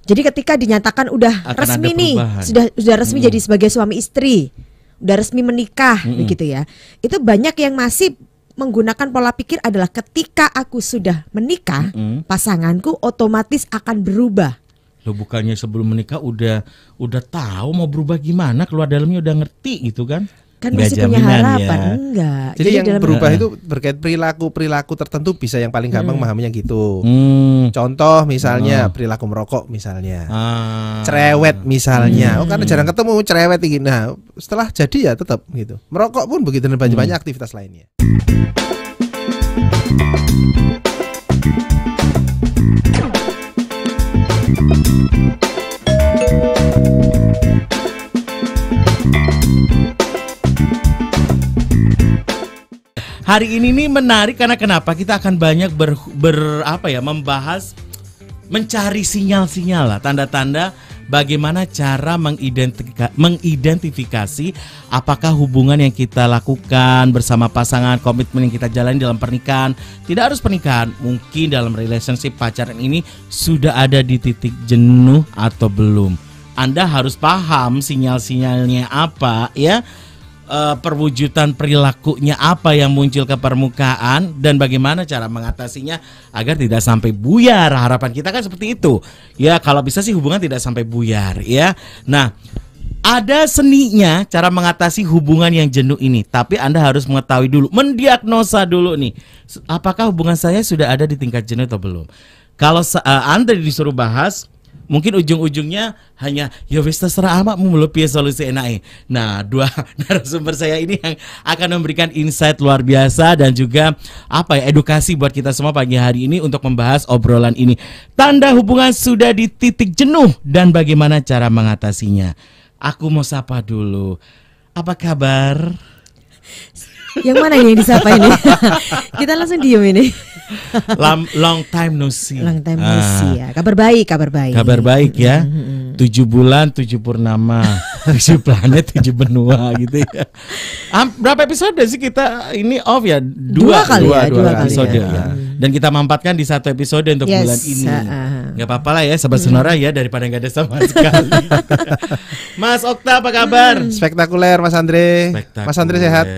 Jadi ketika dinyatakan udah Akan resmi ada nih, perubahan. sudah resmi jadi sebagai suami istri, udah resmi menikah begitu ya. Itu banyak yang masih menggunakan pola pikir adalah ketika aku sudah menikah, pasanganku otomatis akan berubah. Loh, bukannya sebelum menikah udah tahu mau berubah gimana, keluar dalamnya udah ngerti gitu kan? Kan Nggak masih punya jaminan harapan, ya. enggak. Jadi yang dalam- berubah itu berkait perilaku tertentu bisa yang paling gampang memahaminya gitu. Hmm. Contoh misalnya perilaku merokok misalnya. Ah. Cerewet misalnya. Oh, karena jarang ketemu cerewet iki. Nah, setelah jadi ya tetap gitu. Merokok pun begitu dan banyak aktivitas lainnya. Hari ini nih menarik karena kenapa kita akan banyak membahas, mencari sinyal-sinyal lah, tanda-tanda bagaimana cara mengidentifikasi apakah hubungan yang kita lakukan bersama pasangan, komitmen yang kita jalani dalam pernikahan, tidak harus pernikahan, mungkin dalam relationship pacaran ini sudah ada di titik jenuh atau belum. Anda harus paham sinyal-sinyalnya apa ya. Perwujudan perilakunya apa yang muncul ke permukaan dan bagaimana cara mengatasinya agar tidak sampai buyar. Harapan kita kan seperti itu. Ya, kalau bisa sih hubungan tidak sampai buyar ya. Nah, ada seninya cara mengatasi hubungan yang jenuh ini. Tapi Anda harus mengetahui dulu, mendiagnosa dulu nih, apakah hubungan saya sudah ada di tingkat jenuh atau belum. Kalau Anda disuruh bahas, mungkin ujung-ujungnya hanya ya wis terserah amak piye solusi enake. Nah, dua narasumber saya ini yang akan memberikan insight luar biasa dan juga edukasi buat kita semua pagi hari ini untuk membahas obrolan ini. Tanda hubungan sudah di titik jenuh dan bagaimana cara mengatasinya. Aku mau sapa dulu. Apa kabar? Yang mana ini yang disapa ini? Kita langsung diem ini. Long time no see. Long time no see ya. Kabar baik. Kabar baik ya. 7 bulan 7 purnama, 7 planet 7 benua gitu ya. Berapa episode sih kita ini off ya? Dua episode ya. Dan kita mampatkan di satu episode untuk bulan ini. Gak apa-apa lah ya, sahabat Sonora ya, daripada gak ada sama sekali. Mas Okta apa kabar? Spektakuler Mas Andre. Mas Andre sehat?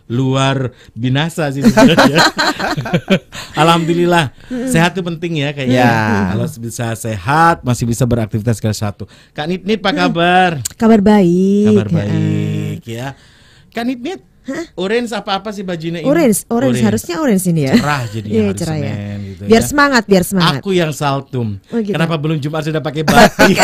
Luar binasa sih sebenarnya. Alhamdulillah. Sehat itu penting ya kayaknya. Kalau bisa sehat masih bisa beraktivitas segala satu. Kak Nitnit apa kabar? Kabar baik. Kabar baik ya. Kak Nitnit, orange apa sih bajunya ini? Orange. Harusnya orange ini ya. Cerah jadi hari cerah Senin ya. gitu Biar ya. semangat. Aku yang saltum. Gitu. Kenapa belum Jumat sudah pakai batik?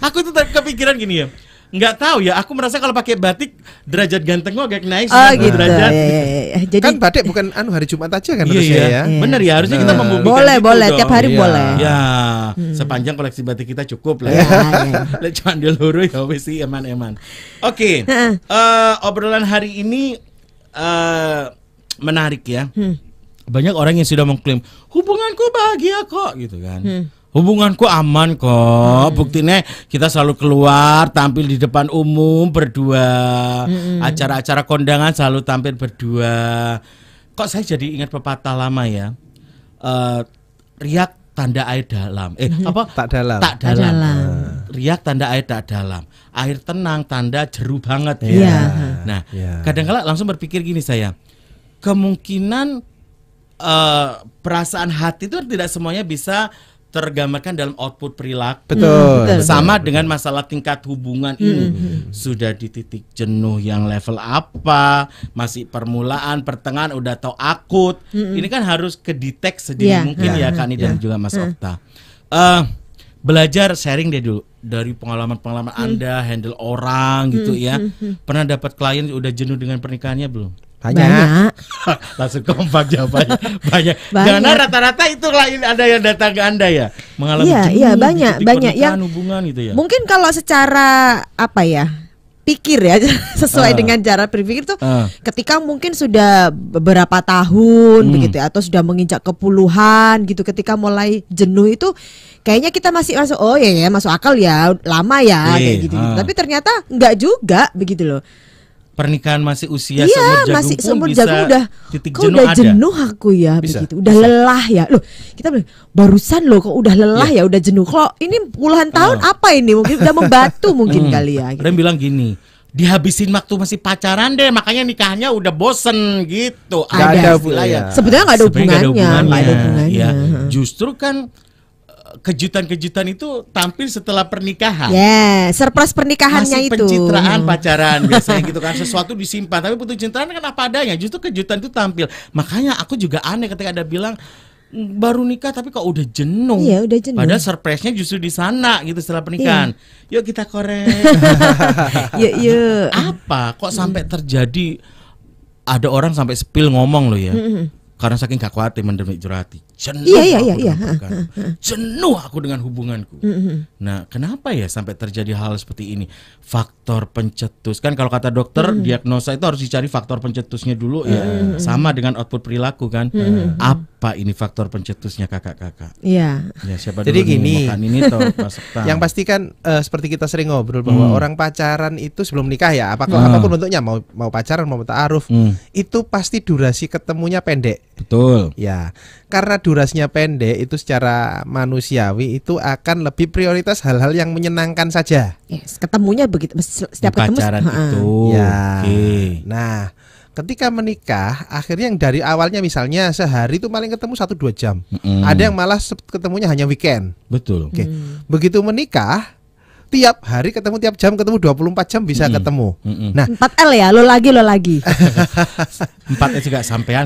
Aku tuh kepikiran gini ya. Nggak tahu ya, aku merasa kalau pakai batik derajat ganteng gua agak naik gitu. derajat. Ya. Jadi kan batik bukan hari Jumat aja kan harusnya ya. Benar ya, harusnya kita membuktikan boleh gitu tiap hari boleh. Ya, sepanjang koleksi batik kita cukup lah ya. Lek cuma di loro ya wis sih eman-eman. Oke. Obrolan hari ini menarik ya. Banyak orang yang sudah mengklaim hubunganku bahagia kok gitu kan. Hubunganku aman kok. Buktinya kita selalu keluar, tampil di depan umum berdua. Acara-acara kondangan selalu tampil berdua. Kok saya jadi ingat pepatah lama ya. Riak tanda air dalam. Tak dalam. Riak tanda air tak dalam. Air tenang tanda jeru banget ya. Nah, kadang-kala langsung berpikir gini saya. Kemungkinan perasaan hati itu tidak semuanya bisa tergambarkan dalam output perilaku. Betul. Sama dengan masalah tingkat hubungan ini. Sudah di titik jenuh yang level apa, masih permulaan, pertengahan, udah tahu akut. Ini kan harus kedetek sedini mungkin ya Kak Ni dan juga Mas Okta. Belajar sharing deh dulu dari pengalaman-pengalaman Anda handle orang gitu ya. Pernah dapat klien udah jenuh dengan pernikahannya belum? Banyak. Langsung kompak jawabannya. Banyak. Karena rata-rata itu klien Anda yang datang ke Anda ya mengalami jenuh banyak yang hubungan gitu ya. Mungkin kalau secara pikir ya sesuai dengan cara berpikir tuh ketika mungkin sudah beberapa tahun begitu ya, atau sudah menginjak ke puluhan gitu, ketika mulai jenuh itu kayaknya kita masih masuk masuk akal ya, lama ya kayak gitu. Tapi ternyata enggak juga begitu loh. pernikahan masih usia Iya, seumur jagung masih pun seumur bisa jagung udah titik kok jenuh udah ada. jenuh aku ya Bisa, begitu. Udah lelah ya. Loh, kita bilang barusan loh kok udah lelah ya, udah jenuh. Kalau ini puluhan tahun apa ini? Mungkin udah membatu mungkin kali ya. Ada yang bilang gini, dihabisin waktu masih pacaran deh, makanya nikahnya udah bosen gitu. Nggak ada istilah hubungannya. ya. Sebenarnya nggak ada Sebenarnya hubungannya, nggak ada hubungannya. Ya, justru kan kejutan-kejutan itu tampil setelah pernikahan. Ya, surprise pernikahannya Masih itu. pencitraan pacaran biasanya gitu kan, sesuatu disimpan, tapi putus cintaan kan apa adanya. Justru kejutan itu tampil. Makanya aku juga aneh ketika ada bilang baru nikah tapi kok udah jenuh. Iya, udah jenuh. Padahal surprise-nya justru di sana gitu setelah pernikahan. Yuk kita korek. Yuk. Apa kok sampai terjadi, ada orang sampai spill ngomong loh ya. Karena saking gak kuat mendemik jurati. Jenuh Iya. aku dengan hubungan. Jenuh aku dengan hubunganku. Nah, kenapa ya sampai terjadi hal seperti ini? Faktor pencetus. Kan kalau kata dokter, diagnosa itu harus dicari faktor pencetusnya dulu ya. Sama dengan output perilaku kan. Apa ini faktor pencetusnya kakak-kakak? Iya. Ya, siapa Jadi dulu gini. nih, makan ini toh, Pak Sekta. Yang pasti kan seperti kita sering ngobrol bahwa orang pacaran itu sebelum nikah ya, apapun bentuknya, mau pacaran mau ta'aruf, itu pasti durasi ketemunya pendek. Betul. Ya, karena durasinya pendek itu secara manusiawi itu akan lebih prioritas hal-hal yang menyenangkan saja. Yes, ketemunya begitu setiap ketemu. Pacaran itu. Ya. Oke. Nah, ketika menikah, akhirnya yang dari awalnya misalnya sehari itu paling ketemu 1-2 jam. Ada yang malah ketemunya hanya weekend. Betul. Oke. Begitu menikah, tiap hari ketemu, tiap jam ketemu, 24 jam bisa ketemu. Nah, 4L ya, lo lagi. Empatnya juga sampean.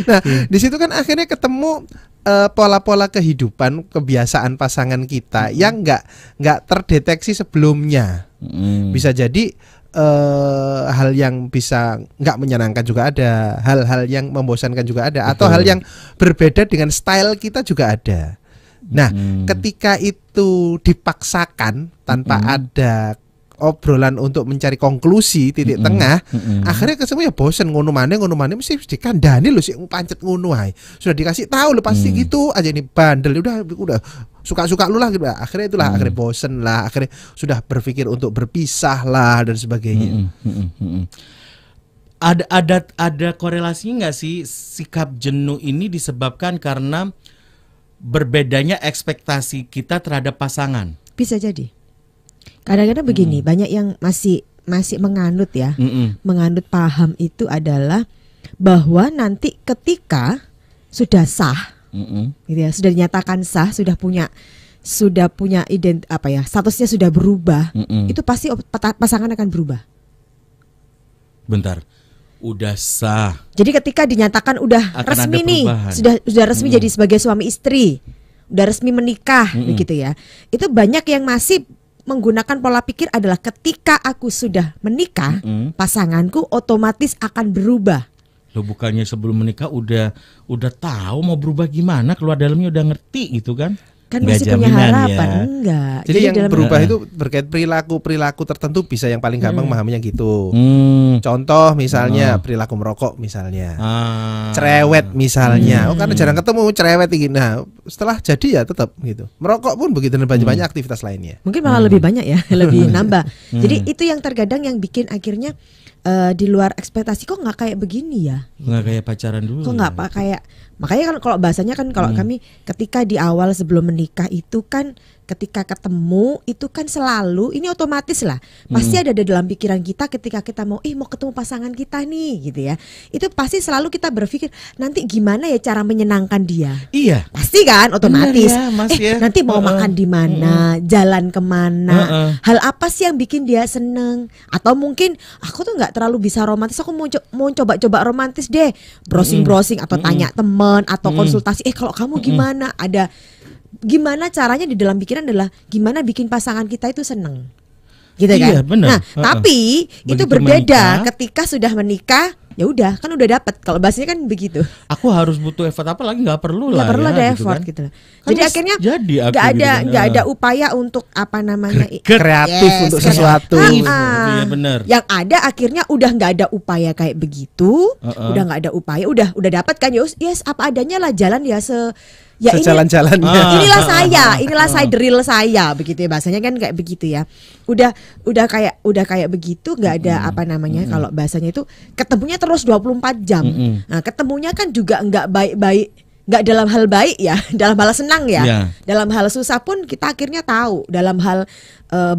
Nah, di situ kan akhirnya ketemu pola-pola kehidupan, kebiasaan pasangan kita yang nggak terdeteksi sebelumnya. Bisa jadi hal yang bisa nggak menyenangkan juga ada, hal-hal yang membosankan juga ada, atau hal yang berbeda dengan style kita juga ada. Nah, ketika itu dipaksakan tanpa ada obrolan untuk mencari konklusi titik tengah, akhirnya ketemu ya bosen, ngono maneh mesti dikandani lho sik pancet ngono ae. Sudah dikasih tahu lho pasti gitu aja, ini bandel udah suka-suka lu lah gitu. Akhirnya itulah akhirnya bosen lah, akhirnya sudah berpikir untuk berpisah lah dan sebagainya. Ada korelasi nggak sih sikap jenuh ini disebabkan karena berbedanya ekspektasi kita terhadap pasangan? Bisa jadi. Kadang-kadang begini, banyak yang masih menganut ya, menganut paham itu adalah bahwa nanti ketika sudah sah, gitu ya, sudah dinyatakan sah, sudah punya statusnya sudah berubah, itu pasti pasangan akan berubah. Bentar, udah sah. Jadi ketika dinyatakan udah Akan resmi ada nih, perubahan. sudah resmi jadi sebagai suami istri, udah resmi menikah, begitu ya. Itu banyak yang masih menggunakan pola pikir adalah ketika aku sudah menikah, pasanganku otomatis akan berubah. Lo bukannya sebelum menikah udah tahu mau berubah gimana, keluar dalamnya udah ngerti gitu kan? Kan Nggak masih punya jaminan harapan, ya. enggak. Jadi yang dalam- berubah itu berkait perilaku tertentu, bisa yang paling gampang memahaminya gitu. Hmm. Contoh misalnya perilaku merokok misalnya. Ah. Cerewet misalnya. Karena jarang ketemu cerewet ini. Nah, setelah jadi ya tetap gitu. Merokok pun begitu dan banyak aktivitas lainnya. Mungkin malah lebih banyak ya, lebih nambah. Jadi itu yang terkadang yang bikin akhirnya di luar ekspektasi, kok nggak kayak begini ya? Nggak kayak pacaran dulu. Kok nggak kayak, makanya kan kalau bahasanya kan kalau kami ketika di awal sebelum menikah itu kan ketika ketemu itu kan selalu ini otomatis lah pasti ada dalam pikiran kita ketika kita mau ketemu pasangan kita nih gitu ya, itu pasti selalu kita berpikir nanti gimana ya cara menyenangkan dia. Iya. Pasti kan otomatis. Bener ya, Mas, ya. Nanti mau makan di mana, jalan kemana, hal apa sih yang bikin dia seneng? Atau mungkin aku tuh nggak terlalu bisa romantis, aku mau coba-coba romantis deh, browsing atau tanya teman atau konsultasi. Kalau kamu gimana? Ada gimana caranya di dalam pikiran adalah gimana bikin pasangan kita itu seneng. Gitu kan? Iya, bener. Nah, tapi itu Begitu berbeda menikah, ketika sudah menikah. Ya udah, kan udah dapat. Kalau bahasanya kan begitu. Aku harus butuh effort apa lagi, nggak perlu Nggak lah. perlu ya, ada gitu effort kan. gitu loh. Kan Jadi mas- akhirnya jadi aku nggak gitu ada kan. nggak ada upaya untuk apa namanya Kreatif untuk kreatif. sesuatu. Iya, bener. Yang ada akhirnya udah nggak ada upaya kayak begitu, udah nggak ada upaya, udah dapat kan, yes apa adanya lah, jalan ya ya ini sejalan-jalannya. Inilah saya the real saya begitu ya, bahasanya kan kayak begitu ya. Udah kayak begitu, nggak ada apa namanya kalau bahasanya itu ketemunya terus 24 jam. Nah, ketemunya kan juga nggak baik-baik, nggak dalam hal baik ya, dalam hal senang ya. Dalam hal susah pun kita akhirnya tahu, dalam hal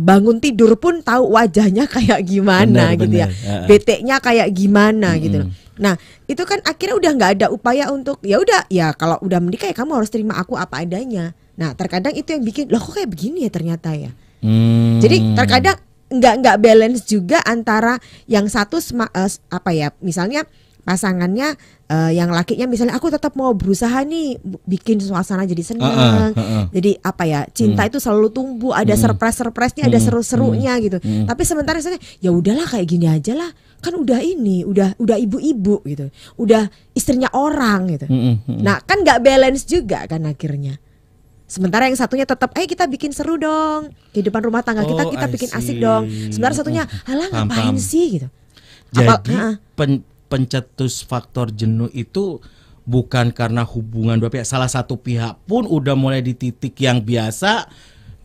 bangun tidur pun tahu wajahnya kayak gimana gitu ya. Bete-nya kayak gimana gitu loh. Nah, itu kan akhirnya udah nggak ada upaya untuk ya udah ya kalau udah menikah ya kamu harus terima aku apa adanya. Nah, terkadang itu yang bikin loh kok kayak begini ya ternyata ya. Jadi terkadang nggak balance juga antara yang satu apa ya, misalnya pasangannya yang lakinya misalnya aku tetap mau berusaha nih bikin suasana jadi senang. Jadi apa ya, cinta itu selalu tumbuh, ada surprise-surprise-nya, ada seru-serunya gitu. Tapi sementara misalnya ya udahlah kayak gini aja lah. Kan udah ibu-ibu gitu. Udah istrinya orang gitu. Nah, kan nggak balance juga kan akhirnya. Sementara yang satunya tetap kita bikin seru dong kehidupan rumah tangga kita bikin asik dong. Sementara satunya alah ngapain sih gitu. Jadi pencetus faktor jenuh itu bukan karena hubungan dua pihak. Salah satu pihak pun udah mulai di titik yang biasa,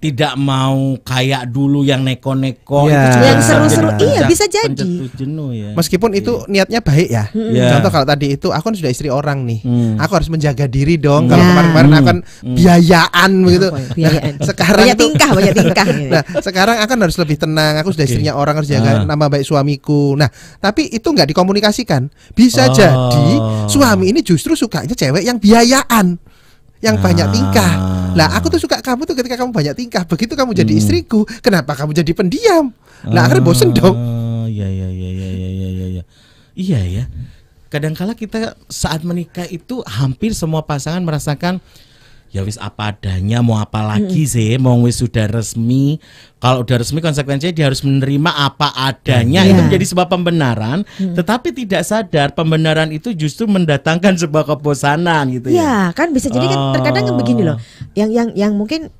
tidak mau kayak dulu yang neko-neko yang seru-seru. Iya, bisa jadi jenuh ya. Meskipun itu niatnya baik ya. Contoh kalau tadi itu aku kan sudah istri orang nih. Aku harus menjaga diri dong. Kalau kemarin-kemarin aku kan biayaan begitu. Sekarang banyak tingkah. Nah, sekarang akan harus lebih tenang. Aku sudah istrinya orang, harus jaga nama baik suamiku. Nah, tapi itu nggak dikomunikasikan. Bisa jadi suami ini justru sukanya cewek yang biayaan, yang banyak tingkah. Lah aku tuh suka kamu tuh ketika kamu banyak tingkah. Begitu kamu jadi istriku, kenapa kamu jadi pendiam? Lah akhirnya bosen dong. Iya ya. Kadangkala kita saat menikah itu hampir semua pasangan merasakan ya wis apa adanya, mau apa lagi sih, mau wis sudah resmi. Kalau udah resmi konsekuensinya dia harus menerima apa adanya. Itu menjadi sebuah pembenaran, tetapi tidak sadar pembenaran itu justru mendatangkan sebuah kebosanan gitu ya. Ya kan bisa jadi kan terkadang begini loh. Yang mungkin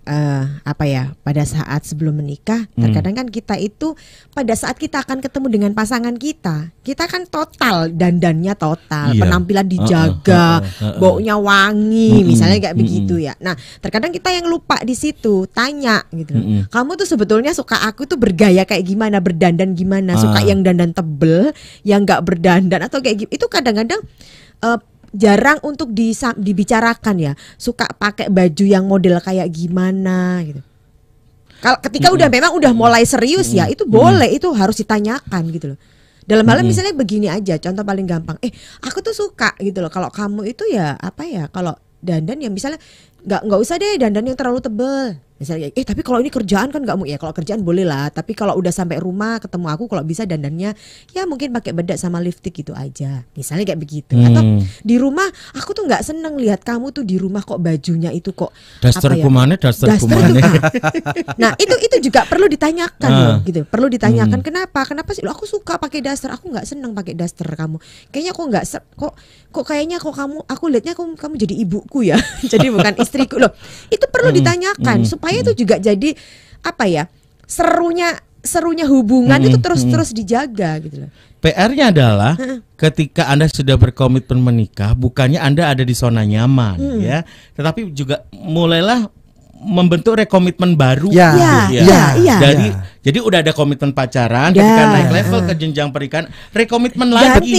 apa ya, pada saat sebelum menikah terkadang kan kita itu pada saat kita akan ketemu dengan pasangan kita kan total, dandannya total, penampilan dijaga, baunya wangi, misalnya kayak begitu ya. Nah, terkadang kita yang lupa di situ, tanya gitu loh. Kamu tuh sebetulnya suka aku tuh bergaya kayak gimana, berdandan gimana, suka yang dandan tebel, yang nggak berdandan atau kayak gitu. Itu kadang-kadang jarang untuk dibicarakan ya. Suka pakai baju yang model kayak gimana gitu. Kalau ketika memang udah mulai serius ya, itu boleh, itu harus ditanyakan gitu loh. Dalam hal misalnya begini aja, contoh paling gampang. Aku tuh suka gitu loh. Kalau kamu itu ya apa ya, kalau dandan yang misalnya nggak usah deh dandan yang terlalu tebel. Misalnya, tapi kalau ini kerjaan kan nggak mau ya. Kalau kerjaan boleh lah. Tapi kalau udah sampai rumah ketemu aku, kalau bisa dandannya ya mungkin pakai bedak sama lipstick gitu aja. Misalnya kayak begitu. Atau di rumah aku tuh nggak seneng lihat kamu tuh di rumah kok bajunya itu kok daster kumane. Nah itu juga perlu ditanyakan loh, gitu. Perlu ditanyakan kenapa sih? Loh, aku suka pakai daster. Aku nggak seneng pakai daster kamu. Kayaknya aku nggak kok kayaknya kok kamu lihatnya kamu jadi ibuku ya. Jadi bukan istriku loh. Itu perlu ditanyakan supaya itu juga jadi apa ya, serunya hubungan itu terus dijaga gitu loh. PR-nya adalah ketika Anda sudah berkomitmen menikah, bukannya Anda ada di zona nyaman ya, tetapi juga mulailah membentuk rekomitmen baru. Jadi udah ada komitmen pacaran, ketika naik level ke jenjang pernikahan, rekomitmen lagi.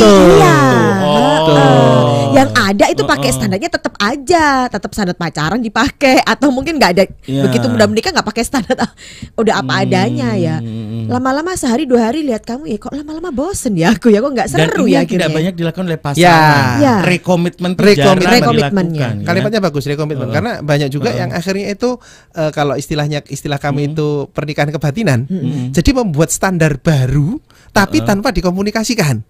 Yang ada itu pakai standarnya tetap aja, tetap standar pacaran dipakai, atau mungkin nggak ada begitu udah menikah nggak pakai standar, udah apa adanya ya. Lama-lama sehari 2 hari lihat kamu ya kok lama-lama bosen ya aku ya, kok nggak seru ya. Dan tidak banyak dilakukan oleh pasangan. Rekomitmen dilakukan. Kalimatnya bagus, rekomitmen. Karena banyak juga yang akhirnya itu kalau istilah kami itu pernikahan kebatinan. Jadi membuat standar baru tapi tanpa dikomunikasikan.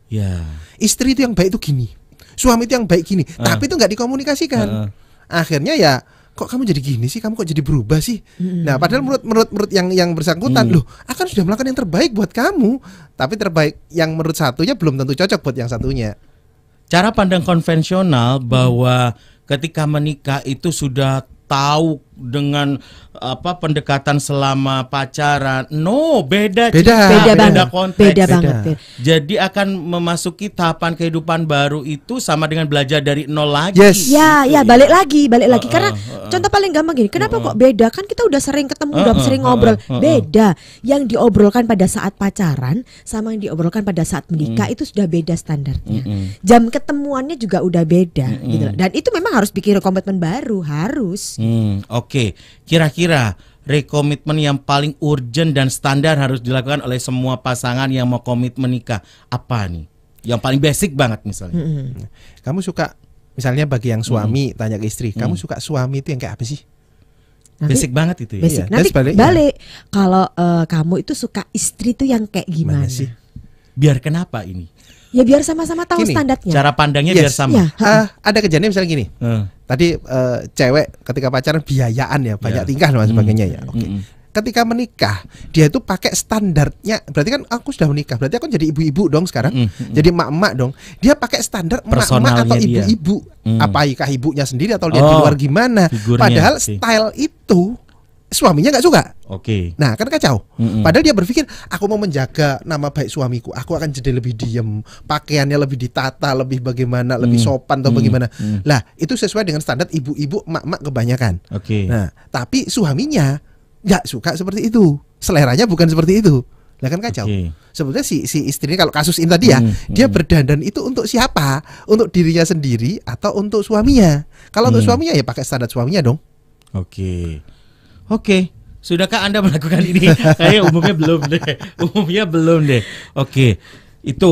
Istri itu yang baik itu gini, suami itu yang baik gini, tapi itu nggak dikomunikasikan. Akhirnya ya kok kamu jadi gini sih, kamu kok jadi berubah sih. Nah padahal menurut yang bersangkutan loh akan sudah melakukan yang terbaik buat kamu, tapi terbaik yang menurut satunya belum tentu cocok buat yang satunya. Cara pandang konvensional bahwa ketika menikah itu sudah tahu dengan pendekatan selama pacaran. No, beda banget. konteks. Beda banget. Jadi akan memasuki tahapan kehidupan baru itu sama dengan belajar dari nol lagi. Yes. Ya, balik lagi karena contoh paling gampang gini. Kenapa kok beda? Kan kita udah sering ketemu, udah sering ngobrol. Beda. Yang diobrolkan pada saat pacaran sama yang diobrolkan pada saat menikah itu sudah beda standarnya. Jam ketemuannya juga udah beda gitu. Dan itu memang harus bikin komitmen baru, harus. Oke. Kira-kira rekomitmen yang paling urgent dan standar harus dilakukan oleh semua pasangan yang mau komitmen nikah apa nih? Yang paling basic banget misalnya. Kamu suka, misalnya bagi yang suami tanya ke istri, kamu suka suami itu yang kayak apa sih? Basic banget itu ya. Basic. Nanti balik, kalau kamu itu suka istri itu yang kayak gimana sih? Biar kenapa ini? Ya biar sama-sama tahu standarnya. Cara pandangnya biar sama. Ada kejadian misalnya gini. Tadi cewek ketika pacaran biayaan ya, banyak tingkah dan sebagainya ya. Oke. Ketika menikah, dia itu pakai standarnya. Berarti kan aku sudah menikah, berarti aku jadi ibu-ibu dong sekarang. Jadi emak-emak dong. Dia pakai standar emak-emak atau ibu-ibu. Apakah ibunya sendiri atau lihat di luar gimana? Padahal style itu suaminya nggak suka. Oke. Nah kan kacau. Padahal dia berpikir aku mau menjaga nama baik suamiku, aku akan jadi lebih diem, pakaiannya lebih ditata, lebih bagaimana, lebih sopan atau bagaimana. Lah itu sesuai dengan standar ibu-ibu, emak-emak kebanyakan. Oke. Nah tapi suaminya nggak suka seperti itu, seleranya bukan seperti itu. Lah kan kacau. Sebetulnya si istrinya kalau kasus ini tadi ya, dia berdandan itu untuk siapa? Untuk dirinya sendiri atau untuk suaminya? Kalau untuk suaminya ya pakai standar suaminya dong. Oke, sudahkah Anda melakukan ini? Kayaknya umumnya belum deh. Oke, itu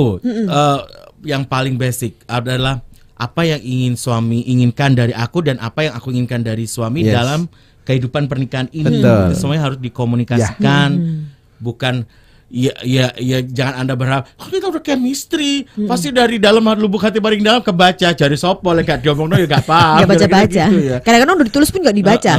yang paling basic adalah apa yang ingin suami inginkan dari aku dan apa yang aku inginkan dari suami dalam kehidupan pernikahan ini. Itu semuanya harus dikomunikasikan, bukan. Ya, jangan Anda berharap kita udah chemistry, pasti dari dalam lubuk hati paling dalam kebaca, cari sopo lek gak diomongno ya gak paham. Gak baca-baca. Gitu ya. Kadang-kadang udah ditulis pun gak dibaca.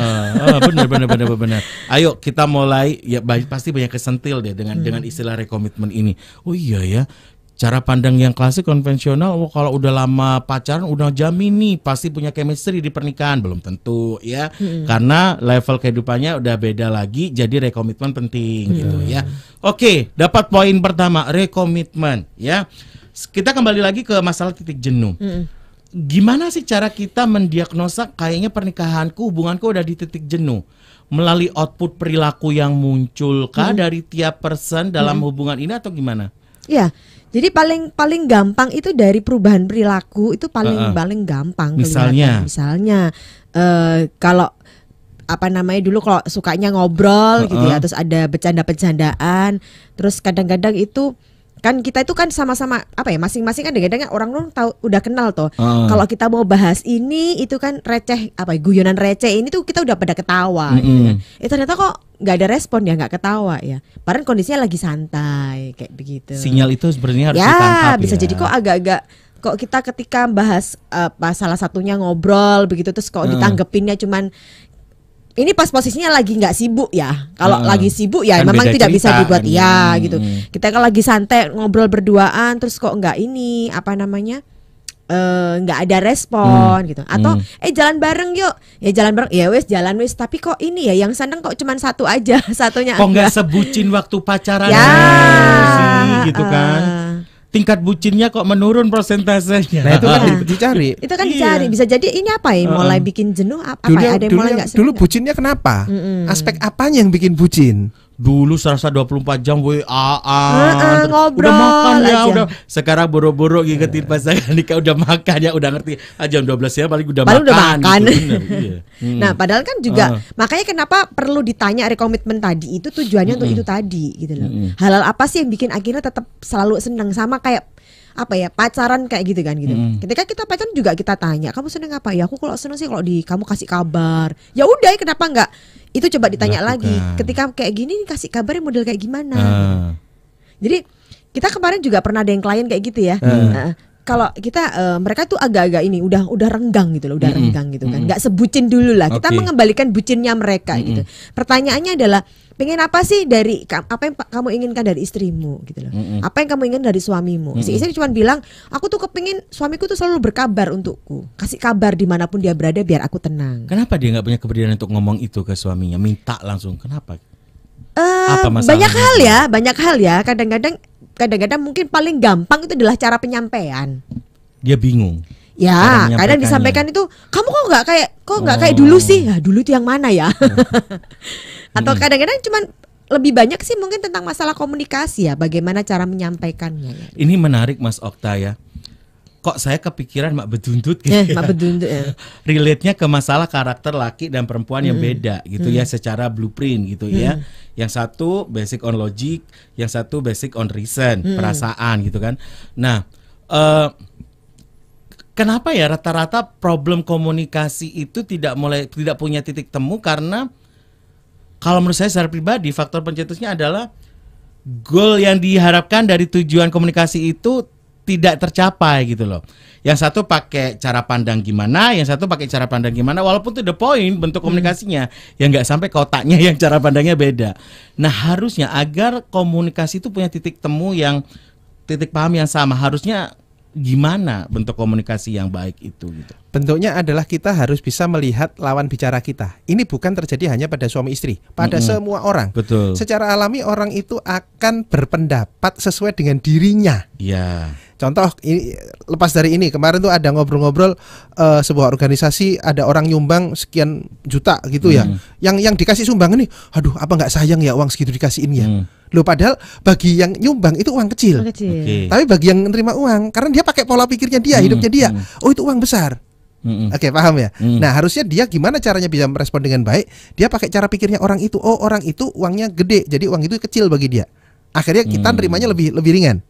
Benar. Ayo kita mulai ya, pasti banyak kesentil deh dengan istilah rekomitmen ini. Oh iya ya. Cara pandang yang klasik konvensional, kalau udah lama pacaran udah jamin nih pasti punya chemistry di pernikahan, belum tentu ya. Karena level kehidupannya udah beda lagi, jadi rekomitmen penting gitu ya. Oke, dapat poin pertama, rekomitmen ya. Kita kembali lagi ke masalah titik jenuh. Gimana sih cara kita mendiagnosa kayaknya pernikahanku, hubunganku udah di titik jenuh? Melalui output perilaku yang munculkah dari tiap person dalam hubungan ini atau gimana? Ya. Jadi paling gampang itu dari perubahan perilaku itu paling gampang. Misalnya kalau dulu kalau sukanya ngobrol gitu ya, terus ada bercanda-bercandaan, terus kadang-kadang itu kan kita itu kan sama-sama masing-masing kan kadang-kadang orang tahu udah kenal tuh. Kalau kita mau bahas ini itu kan receh guyonan receh ini tuh kita udah pada ketawa gitu kan. Ternyata kok nggak ada respon ya, nggak ketawa ya. Padahal kondisinya lagi santai kayak begitu. Sinyal itu sebenarnya harus ditangkap ya. Bisa jadi kok agak-agak kok kita ketika bahas salah satunya ngobrol begitu terus kok ditanggepinnya cuman ini pas posisinya lagi nggak sibuk ya. Kalau lagi sibuk ya kan memang tidak bisa dibuat kan. Gitu. Kita kalau lagi santai ngobrol berduaan terus kok nggak nggak ada respon gitu. Atau jalan bareng yuk. Ya jalan bareng. Ya jalan wes tapi kok ini ya yang seneng kok cuman satu aja, satunya kok nggak sebucin waktu pacaran sih gitu kan. Tingkat bucinnya kok menurun persentasenya. Nah itu kan dicari. Itu kan dicari. Bisa jadi ini apa ya? Mulai bikin jenuh apa ya? Ada yang mulai nggak? Dulu bucinnya kenapa? Aspek apanya yang bikin bucin? Dulu serasa 24 jam ngobrol udah makan ya aja. Udah sekarang boro-boro ngingetin pasangan nikah udah makan ya udah ngerti jam 12 ya paling udah makan. Gitu, iya. Nah padahal kan juga makanya kenapa perlu ditanya rekomitmen tadi itu tujuannya untuk itu tadi gitu loh. Hal-hal apa sih yang bikin akhirnya tetap selalu senang sama kayak pacaran kayak gitu kan gitu. Ketika kita pacaran juga kita tanya kamu seneng apa ya, aku kalau seneng sih kalau kamu kasih kabar. Ya udah kenapa enggak itu coba ditanya lagi ketika kayak gini kasih kabarnya model kayak gimana. Jadi kita kemarin juga pernah ada yang klien kayak gitu ya. kalau kita mereka tuh agak-agak ini udah renggang gitu loh, udah renggang gitu kan. Nggak sebucin dulu lah. Kita mengembalikan bucinnya mereka gitu. Pertanyaannya adalah pengen apa sih dari apa yang kamu inginkan dari istrimu gitu loh. Apa yang kamu inginkan dari suamimu. Si istri cuma bilang, aku tuh kepingin suamiku tuh selalu berkabar untukku. Kasih kabar dimanapun dia berada biar aku tenang. Kenapa dia nggak punya keberanian untuk ngomong itu ke suaminya? Minta langsung. Kenapa? Apa banyak hal ya. Kadang-kadang mungkin paling gampang itu adalah cara penyampaian. Dia bingung. Ya, kadang disampaikan itu, kamu kok nggak kayak dulu sih? Ya, dulu itu yang mana ya? Atau kadang-kadang cuman lebih banyak sih mungkin tentang masalah komunikasi ya, bagaimana cara menyampaikannya. Ya. Ini menarik Mas Okta ya. Kok saya kepikiran Mak Bedundut gitu ya. Mak Bedundut ya. Relate-nya ke masalah karakter laki dan perempuan yang beda gitu ya, secara blueprint gitu ya. Yang satu basic on logic, yang satu basic on reason, perasaan gitu kan. Nah, kenapa ya rata-rata problem komunikasi itu tidak punya titik temu? Karena kalau menurut saya secara pribadi faktor pencetusnya adalah goal yang diharapkan dari tujuan komunikasi itu tidak tercapai gitu loh. Yang satu pakai cara pandang gimana, yang satu pakai cara pandang gimana, walaupun to the point bentuk komunikasinya, yang nggak sampai ke otaknya yang cara pandangnya beda. Nah harusnya agar komunikasi itu punya titik temu yang titik paham yang sama, harusnya gimana bentuk komunikasi yang baik itu gitu. Bentuknya adalah kita harus bisa melihat lawan bicara kita. Ini bukan terjadi hanya pada suami istri, pada semua orang. Betul. Secara alami orang itu akan berpendapat sesuai dengan dirinya. Iya. Contoh ini, lepas dari ini kemarin tuh ada ngobrol-ngobrol sebuah organisasi ada orang nyumbang sekian juta gitu ya. Yang dikasih sumbangan nih, aduh apa nggak sayang ya uang segitu dikasihin ya. Loh padahal bagi yang nyumbang itu uang kecil. Tapi bagi yang menerima uang, karena dia pakai pola pikirnya dia, hidupnya dia, oh itu uang besar. Oke, paham ya. Nah harusnya dia gimana caranya bisa merespon dengan baik? Dia pakai cara pikirnya orang itu. Oh orang itu uangnya gede, jadi uang itu kecil bagi dia. Akhirnya kita nerimanya lebih ringan.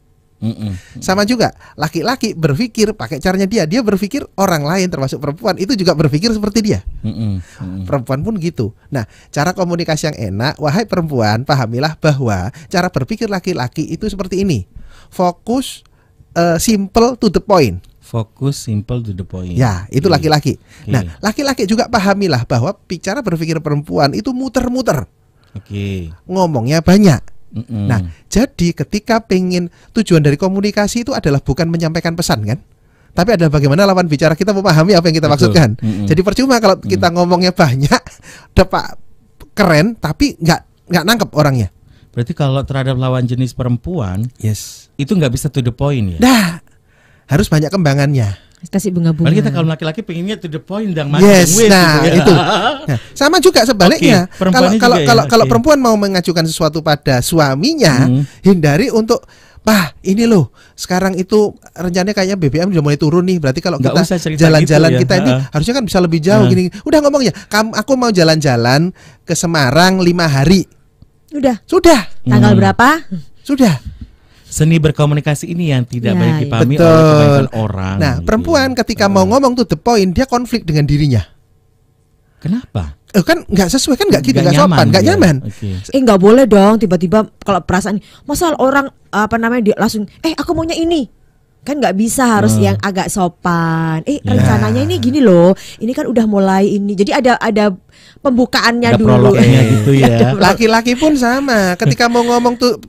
Sama juga laki-laki berpikir pakai caranya dia berpikir orang lain termasuk perempuan itu juga berpikir seperti dia. Perempuan pun gitu. Nah cara komunikasi yang enak, wahai perempuan pahamilah bahwa cara berpikir laki-laki itu seperti ini. Fokus, simple to the point. Fokus, simple to the point. Ya itu laki-laki. Nah laki-laki juga pahamilah bahwa bicara berpikir perempuan itu muter-muter. Ngomongnya banyak. Nah, jadi ketika pengen tujuan dari komunikasi itu adalah bukan menyampaikan pesan kan, tapi adalah bagaimana lawan bicara kita memahami apa yang kita maksudkan. Jadi percuma kalau kita ngomongnya banyak, dapat keren, tapi nggak nangkep orangnya. Berarti kalau terhadap lawan jenis perempuan, itu nggak bisa to the point ya? Nah, harus banyak kembangannya. Kasih bunga-bunga. Padahal kita kalau laki-laki pengennya to the point dan nah gitu ya. itu. Nah, sama juga sebaliknya. Kalau perempuan mau mengajukan sesuatu pada suaminya, hindari untuk ini loh. Sekarang itu rencananya kayaknya BBM udah mulai turun nih. Berarti kalau kita jalan-jalan gitu ya. Kita ini harusnya kan bisa lebih jauh gini. Udah ngomongnya, aku mau jalan-jalan ke Semarang 5 hari. Sudah. Tanggal berapa? Sudah. Seni berkomunikasi ini yang tidak banyak dipahami oleh kebanyakan orang. Nah, perempuan ketika mau ngomong to the point, dia konflik dengan dirinya. Kenapa? Kan nggak sesuai, kan nggak gitu, nggak sopan, nggak nyaman. Nggak boleh dong tiba-tiba kalau perasaan masa orang dia langsung aku maunya ini. Kan nggak bisa, harus yang agak sopan. Rencananya ini gini loh. Ini kan udah mulai ini. Jadi ada pembukaannya dulu. Gitu ya. Laki-laki pun sama. Ketika mau ngomong tuh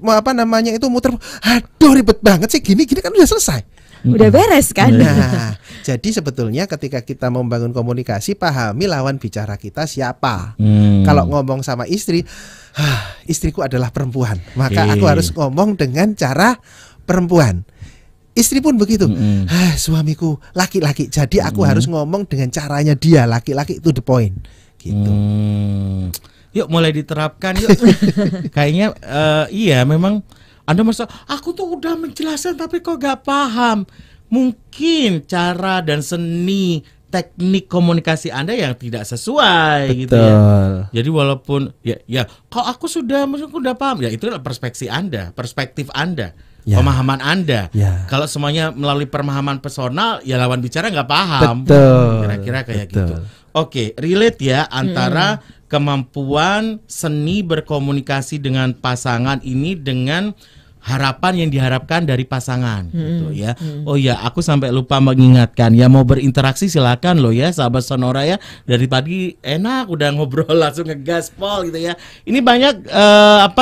itu muter. Aduh ribet banget sih gini kan udah selesai. Udah beres kan. Nah, jadi sebetulnya ketika kita membangun komunikasi, pahami lawan bicara kita siapa. Kalau ngomong sama istri, istriku adalah perempuan, maka aku harus ngomong dengan cara perempuan. Istri pun begitu. Suamiku laki-laki, jadi aku harus ngomong dengan caranya dia, laki-laki to the point. Gitu. Yuk mulai diterapkan yuk. Kayaknya iya memang Anda merasa aku tuh udah menjelaskan tapi kok gak paham. Mungkin cara dan seni teknik komunikasi Anda yang tidak sesuai. Gitu ya. Jadi walaupun ya kalau aku sudah paham, ya itu adalah perspektif Anda. Pemahaman Anda. Kalau semuanya melalui pemahaman personal, ya lawan bicara nggak paham. Kira-kira kayak gitu. Oke, relate ya antara kemampuan seni berkomunikasi dengan pasangan ini dengan harapan yang diharapkan dari pasangan gitu ya. Oh ya, aku sampai lupa mengingatkan ya, mau berinteraksi silakan loh ya sahabat Sonora ya. Dari pagi enak udah ngobrol langsung ngegaspol gitu ya. Ini banyak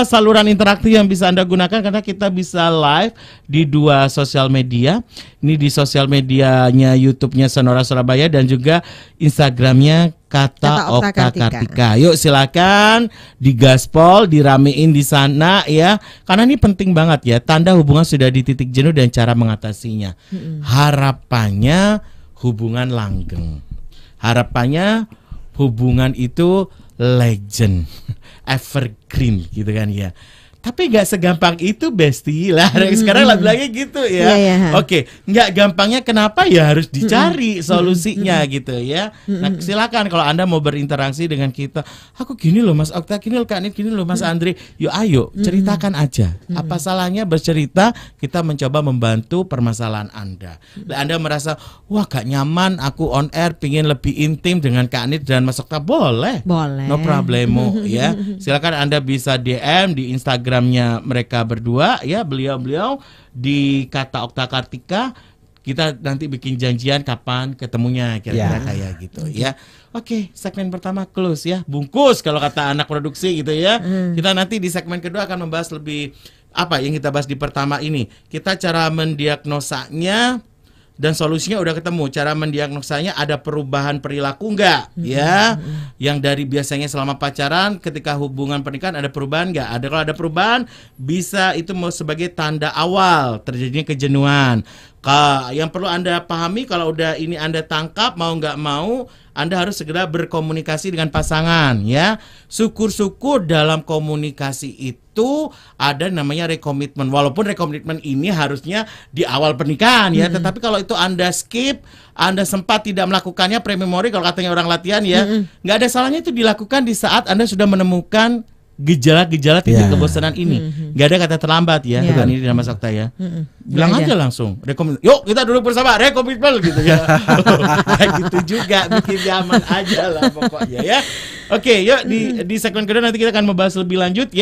saluran interaktif yang bisa Anda gunakan karena kita bisa live di 2 sosial media. Ini di sosial medianya YouTube-nya Sonora Surabaya dan juga Instagramnya Kata Okta Kartika. Yuk silakan digaspol, diramein di sana ya. Karena ini penting banget ya. Tanda hubungan sudah di titik jenuh dan cara mengatasinya. Harapannya hubungan langgeng. Harapannya hubungan itu legend, evergreen gitu kan ya. Tapi nggak segampang itu Besti lah. Sekarang lagi gitu ya. Oke, nggak gampangnya kenapa ya harus dicari solusinya gitu ya. Nah silakan kalau Anda mau berinteraksi dengan kita. Aku gini loh Mas Okta, gini loh Kak Nit, gini loh Mas Andri. Yuk ayo ceritakan aja. Apa salahnya bercerita? Kita mencoba membantu permasalahan Anda. Anda merasa wah gak nyaman, aku on air pingin lebih intim dengan Kak Nit dan Mas Okta, boleh. No problemo ya. Silakan Anda bisa DM di Instagramnya mereka berdua ya, beliau-beliau di Kata Okta Kartika. Kita nanti bikin janjian kapan ketemunya kira-kira kayak gitu ya. Oke, segmen pertama close ya, bungkus kalau kata anak produksi gitu ya. Kita nanti di segmen kedua akan membahas lebih apa yang kita bahas di pertama ini. Kita cara mendiagnosanya dan solusinya udah ketemu. Cara mendiagnosanya ada perubahan perilaku enggak ya? Yang dari biasanya selama pacaran ketika hubungan pernikahan ada perubahan enggak? Ada. Kalau ada perubahan bisa itu mau sebagai tanda awal terjadinya kejenuhan. Yang perlu Anda pahami kalau udah ini Anda tangkap mau nggak mau Anda harus segera berkomunikasi dengan pasangan ya. Syukur-syukur dalam komunikasi itu ada namanya rekomitmen. Walaupun rekomitmen ini harusnya di awal pernikahan ya, tetapi kalau itu Anda skip, Anda sempat tidak melakukannya prememori kalau katanya orang latihan ya, nggak ada salahnya itu dilakukan di saat Anda sudah menemukan gejala-gejala titik kebosanan ini. Nggak ada kata terlambat ya. Ini dalam Mas Okta ya. Bilang aja langsung yuk kita duduk bersama rekomitmen gitu ya. Kayak gitu juga, bikin nyaman aja lah pokoknya ya. Oke, yuk di segmen kedua nanti kita akan membahas lebih lanjut ya.